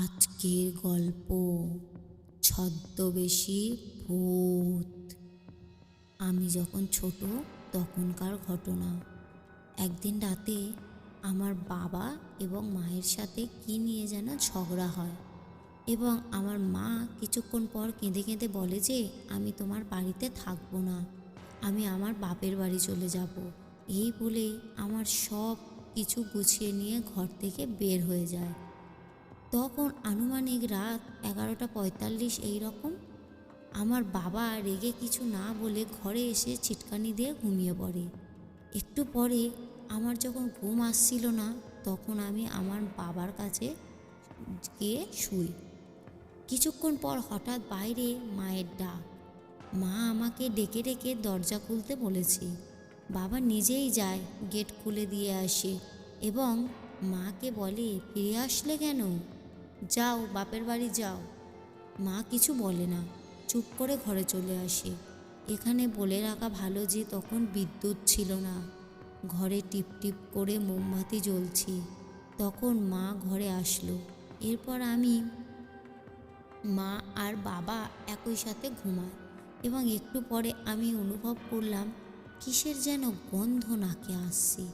আজকের গল্প ছদ্মবেশী ভূত। আমি যখন ছোট তখনকার ঘটনা। একদিন রাতে আমার বাবা এবং মায়ের সাথে কী নিয়ে যেন ঝগড়া হয় এবং আমার মা কিছুক্ষণ পর কেঁদে কেঁদে বলে যে আমি তোমার বাড়িতে থাকবো না, আমি আমার বাপের বাড়ি চলে যাব। এই বলে আমার সব কিছু গুছিয়ে নিয়ে ঘর থেকে বের হয়ে যায়। তখন আনুমানিক রাত 11:45 এই রকম। আমার বাবা রেগে কিছু না বলে ঘরে এসে ছিটকানি দিয়ে ঘুমিয়ে পড়ে। একটু পরে আমার যখন ঘুম আসছিল না, তখন আমি আমার বাবার কাছে গিয়ে শুই। কিছুক্ষণ পর হঠাৎ বাইরে মায়ের ডাক। মা আমাকে ডেকে ডেকে দরজা খুলতে বলেছে। বাবা নিজেই যায়, গেট খুলে দিয়ে আসে এবং মাকে বলে, ফিরে আসলে কেন? যাও, বাপের বাড়ি যাও। মা কিছু বলে না, চুপ করে ঘরে চলে আসে। এখানে বলে রাখা ভালো যে তখন বিদ্যুৎ ছিল না। ঘরে টিপ টিপ করে মোমবাতি জ্বলছে। তখন মা ঘরে আসলো। এরপর আমি, মা আর বাবা একই সাথে ঘুমায় এবং একটু পরে আমি অনুভব করলাম কিসের যেন গন্ধ নাকে আসছে।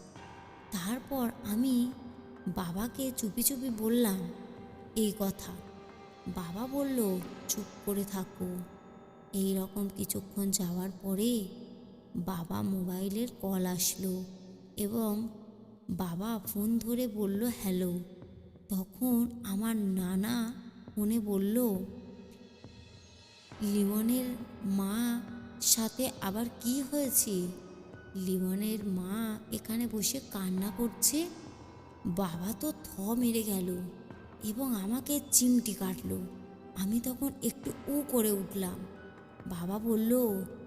তারপর আমি বাবাকে চুপি চুপি বললাম এই কথা। বাবা বলল, চুপ করে থাকো। এই রকম কিছুক্ষণ যাওয়ার পরে বাবা মোবাইলের কল আসলো এবং বাবা ফোন ধরে বলল হ্যালো। তখন আমার নানা ফোনে বলল, লিমনের মা সাথে আবার কি হয়েছে? লিমনের মা এখানে বসে কান্না করছে। বাবা তো মেরে গেল এবং আমাকে চিমটি কাটলো। আমি তখন একটু করে উঠলাম। বাবা বলল,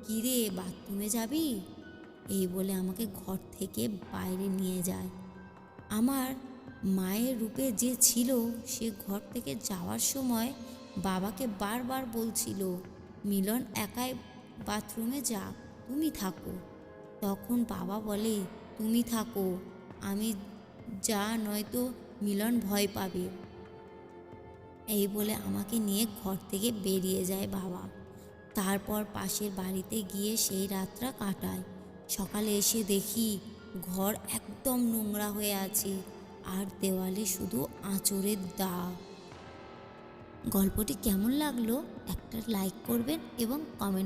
কী রে, বাথরুমে যাবি? এই বলে আমাকে ঘর থেকে বাইরে নিয়ে যায়। আমার মায়ের রূপে যে ছিল সে ঘর থেকে যাওয়ার সময় বাবাকে বারবার বলছিল, মিলন একাই বাথরুমে যাক, তুমি থাকো। তখন বাবা বলে, তুমি থাকো, আমি যা, নয়তো মিলন ভয় পাবে। এই বলে আমাকে নিয়ে ঘর থেকে বেরিয়ে যায় বাবা। তারপর পাশের বাড়িতে গিয়ে সেই রাতটা কাটায়। সকালে এসে দেখি ঘর একদম নোংরা হয়ে আছে আর দেওয়ালে শুধু আঁচড়ের দাগ। গল্পটি কেমন লাগলো একটা লাইক করবেন এবং কমেন্ট